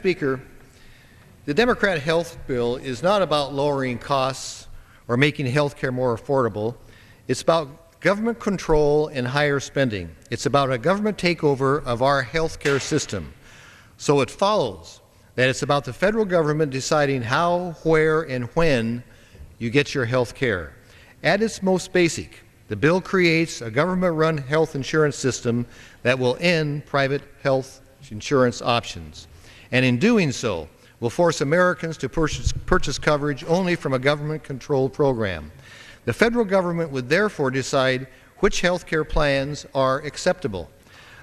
Speaker, the Democrat health bill is not about lowering costs or making health care more affordable. It's about government control and higher spending. It's about a government takeover of our health care system. So it follows that it's about the federal government deciding how, where, and when you get your health care. At its most basic, the bill creates a government-run health insurance system that will end private health insurance options, and in doing so will force Americans to purchase coverage only from a government-controlled program. The federal government would therefore decide which health care plans are acceptable.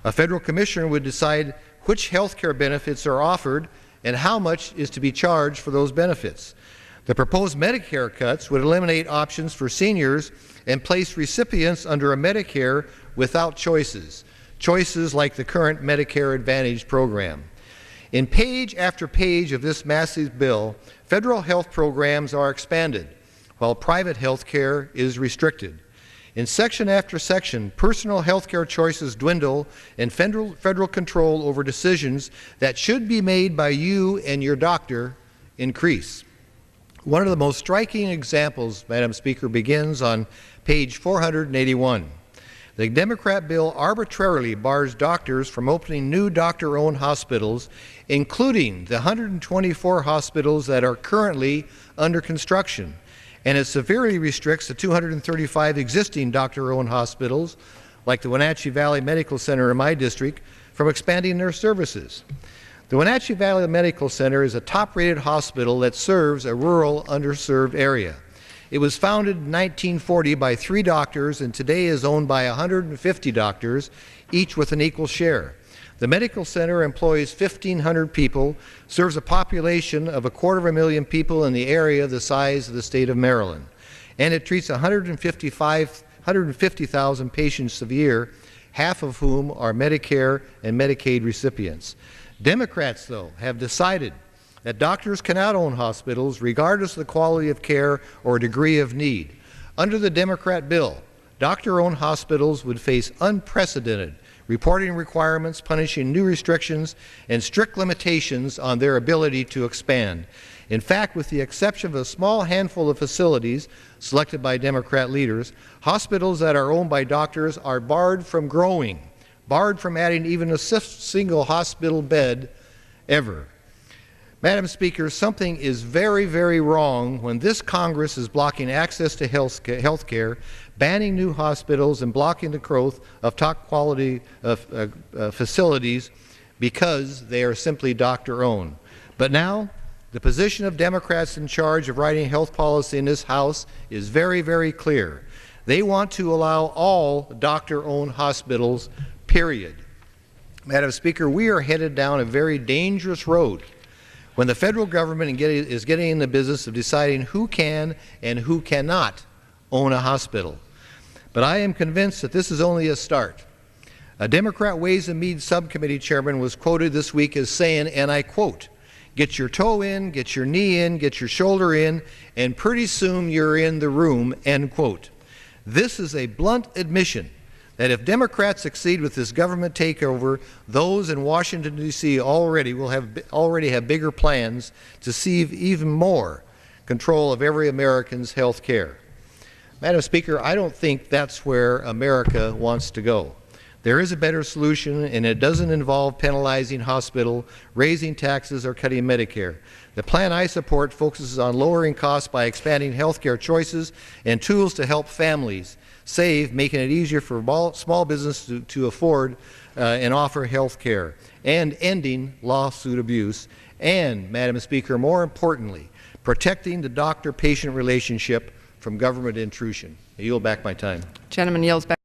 A federal commissioner would decide which health care benefits are offered and how much is to be charged for those benefits. The proposed Medicare cuts would eliminate options for seniors and place recipients under a Medicare without choices like the current Medicare Advantage program. In page after page of this massive bill, federal health programs are expanded, while private health care is restricted. In section after section, personal health care choices dwindle and federal control over decisions that should be made by you and your doctor increase. One of the most striking examples, Madam Speaker, begins on page 481. The Democrat bill arbitrarily bars doctors from opening new doctor-owned hospitals, including the 124 hospitals that are currently under construction, and it severely restricts the 235 existing doctor-owned hospitals, like the Wenatchee Valley Medical Center in my district, from expanding their services. The Wenatchee Valley Medical Center is a top-rated hospital that serves a rural, underserved area. It was founded in 1940 by 3 doctors and today is owned by 150 doctors, each with an equal share. The medical center employs 1,500 people, serves a population of 250,000 people in the area the size of the state of Maryland, and it treats 150,000 patients a year, half of whom are Medicare and Medicaid recipients. Democrats, though, have decided that doctors cannot own hospitals regardless of the quality of care or degree of need. Under the Democrat bill, doctor-owned hospitals would face unprecedented reporting requirements, punishing new restrictions and strict limitations on their ability to expand. In fact, with the exception of a small handful of facilities selected by Democrat leaders, hospitals that are owned by doctors are barred from growing, barred from adding even a single hospital bed ever. Madam Speaker, something is very, very wrong when this Congress is blocking access to health care, banning new hospitals, and blocking the growth of top-quality facilities because they are simply doctor-owned. But now, the position of Democrats in charge of writing health policy in this House is very, very clear. They want to allow all doctor-owned hospitals, period. Madam Speaker, we are headed down a very dangerous road when the federal government is getting in the business of deciding who can and who cannot own a hospital. But I am convinced that this is only a start. A Democrat Ways and Means subcommittee chairman was quoted this week as saying, and I quote, "Get your toe in, get your knee in, get your shoulder in, and pretty soon you're in the room," end quote. This is a blunt admission that if Democrats succeed with this government takeover, those in Washington, D.C. already have bigger plans to seize even more control of every American's health care. Madam Speaker, I don't think that's where America wants to go. There is a better solution, and it doesn't involve penalizing hospitals, raising taxes, or cutting Medicare. The plan I support focuses on lowering costs by expanding health care choices and tools to help families save, making it easier for small business to afford and offer health care, and ending lawsuit abuse, and, Madam Speaker, more importantly, protecting the doctor-patient relationship from government intrusion. I yield back my time. Gentleman yields back.